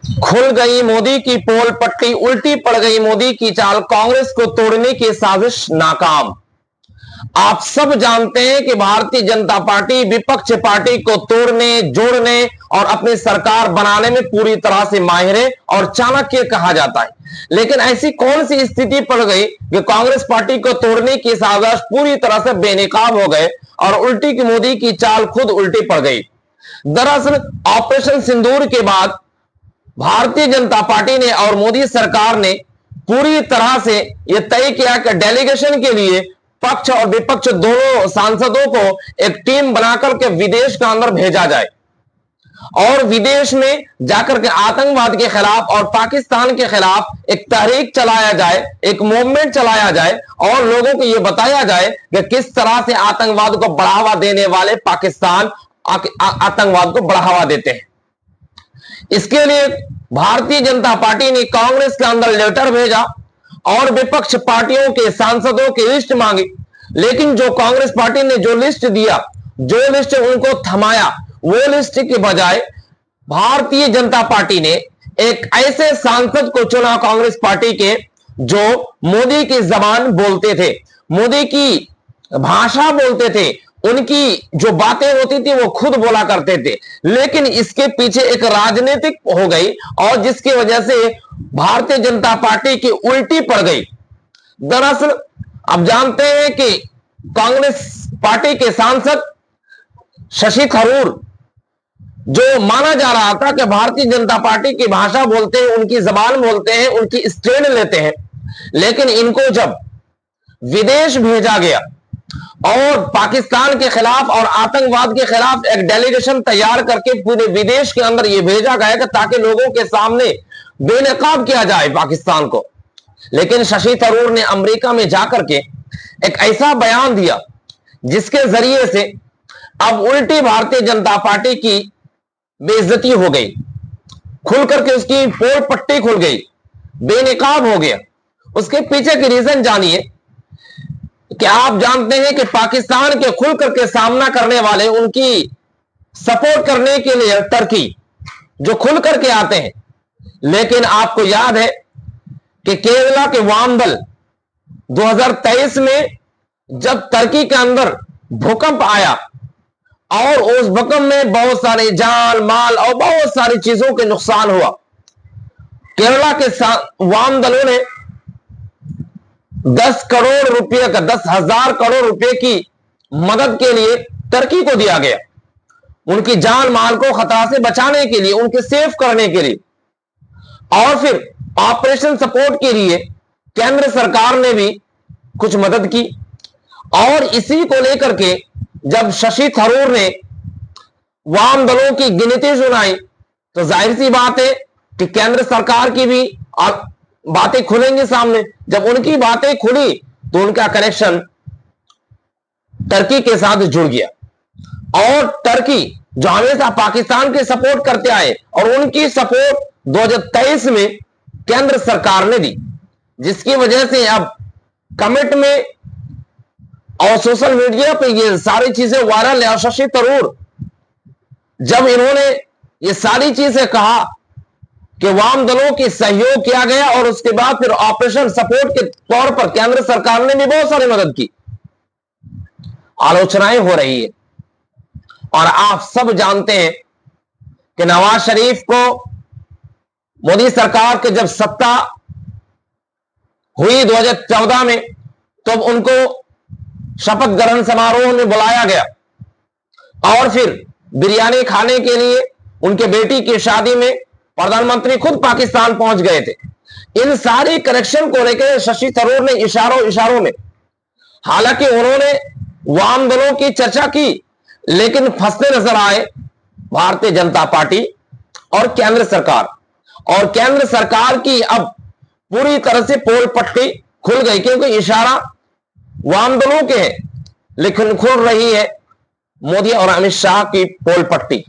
खुल गई मोदी की पोल पट्टी, उल्टी पड़ गई मोदी की चाल, कांग्रेस को तोड़ने की साजिश नाकाम। आप सब जानते हैं कि भारतीय जनता पार्टी विपक्ष पार्टी को तोड़ने, जोड़ने और अपनी सरकार बनाने में पूरी तरह से माहिर है और चाणक्य कहा जाता है। लेकिन ऐसी कौन सी स्थिति पड़ गई कि कांग्रेस पार्टी को तोड़ने की साजिश पूरी तरह से बेनकाब हो गए और उल्टी की मोदी की चाल खुद उल्टी पड़ गई। दरअसल ऑपरेशन सिंदूर के बाद भारतीय जनता पार्टी ने और मोदी सरकार ने पूरी तरह से यह तय किया कि डेलीगेशन के लिए पक्ष और विपक्ष दोनों सांसदों को एक टीम बनाकर के विदेश के अंदर भेजा जाए और विदेश में जाकर के आतंकवाद के खिलाफ और पाकिस्तान के खिलाफ एक तहरीक चलाया जाए, एक मूवमेंट चलाया जाए और लोगों को यह बताया जाए कि किस तरह से आतंकवाद को बढ़ावा देने वाले पाकिस्तान आतंकवाद को बढ़ावा देते हैं। इसके लिए भारतीय जनता पार्टी ने कांग्रेस के अंदर लेटर भेजा और विपक्ष पार्टियों के सांसदों की लिस्ट मांगी। लेकिन जो कांग्रेस पार्टी ने जो लिस्ट दिया, जो लिस्ट उनको थमाया, वो लिस्ट के बजाय भारतीय जनता पार्टी ने एक ऐसे सांसद को चुना कांग्रेस पार्टी के जो मोदी की जबान बोलते थे, मोदी की भाषा बोलते थे, उनकी जो बातें होती थी वो खुद बोला करते थे। लेकिन इसके पीछे एक राजनीतिक हो गई और जिसकी वजह से भारतीय जनता पार्टी की उल्टी पड़ गई। दरअसल आप जानते हैं कि कांग्रेस पार्टी के सांसद शशि थरूर, जो माना जा रहा था कि भारतीय जनता पार्टी की भाषा बोलते हैं, उनकी जबान बोलते हैं, उनकी स्टैंड लेते हैं, लेकिन इनको जब विदेश भेजा गया और पाकिस्तान के खिलाफ और आतंकवाद के खिलाफ एक डेलीगेशन तैयार करके पूरे विदेश के अंदर यह भेजा गया कि ताकि लोगों के सामने बेनकाब किया जाए पाकिस्तान को। लेकिन शशि थरूर ने अमेरिका में जाकर के एक ऐसा बयान दिया जिसके जरिए से अब उल्टी भारतीय जनता पार्टी की बेइज्जती हो गई, खुल करके उसकी पोल पट्टी खुल गई, बेनकाब हो गया। उसके पीछे की रीजन जानिए कि आप जानते हैं कि पाकिस्तान के खुल करके सामना करने वाले, उनकी सपोर्ट करने के लिए टर्की जो खुल करके आते हैं। लेकिन आपको याद है कि केरला के वामदल 2023 में जब टर्की के अंदर भूकंप आया और उस भूकंप में बहुत सारे जान माल और बहुत सारी चीजों के नुकसान हुआ, केरला के वाम दलों ने 10 करोड़ रुपए का 10,000 करोड़ रुपए की मदद के लिए टर्की को दिया गया, उनकी जान माल को खतरा से बचाने के लिए, उनके सेफ करने के लिए। और फिर ऑपरेशन सपोर्ट के लिए केंद्र सरकार ने भी कुछ मदद की। और इसी को लेकर के जब शशि थरूर ने वाम दलों की गिनती सुनाई तो जाहिर सी बात है कि केंद्र सरकार की भी बातें खुलेंगी सामने। जब उनकी बातें खुली तो उनका कनेक्शन टर्की के साथ जुड़ गया और टर्की जो हमेशा पाकिस्तान के सपोर्ट करते आए और उनकी सपोर्ट 2023 में केंद्र सरकार ने दी, जिसकी वजह से अब कमेंट में और सोशल मीडिया पे ये सारी चीजें वायरल है। और शशि थरूर जब इन्होंने ये सारी चीजें कहा कि वाम दलों की सहयोग किया गया और उसके बाद फिर ऑपरेशन सपोर्ट के तौर पर केंद्र सरकार ने भी बहुत सारी मदद की, आलोचनाएं हो रही है। और आप सब जानते हैं कि नवाज शरीफ को मोदी सरकार के जब सत्ता हुई 2014 में, तो उनको शपथ ग्रहण समारोह में बुलाया गया और फिर बिरयानी खाने के लिए उनके बेटी की शादी में प्रधानमंत्री खुद पाकिस्तान पहुंच गए थे। इन सारी कनेक्शन को लेकर शशि थरूर ने इशारों में, हालांकि उन्होंने वाम दलों की चर्चा की, लेकिन फंसते नजर आए भारतीय जनता पार्टी और केंद्र सरकार। और केंद्र सरकार की अब पूरी तरह से पोल पट्टी खुल गई, क्योंकि इशारा वाम दलों के हैं, लेकिन खुल रही है मोदी और अमित शाह की पोल पट्टी।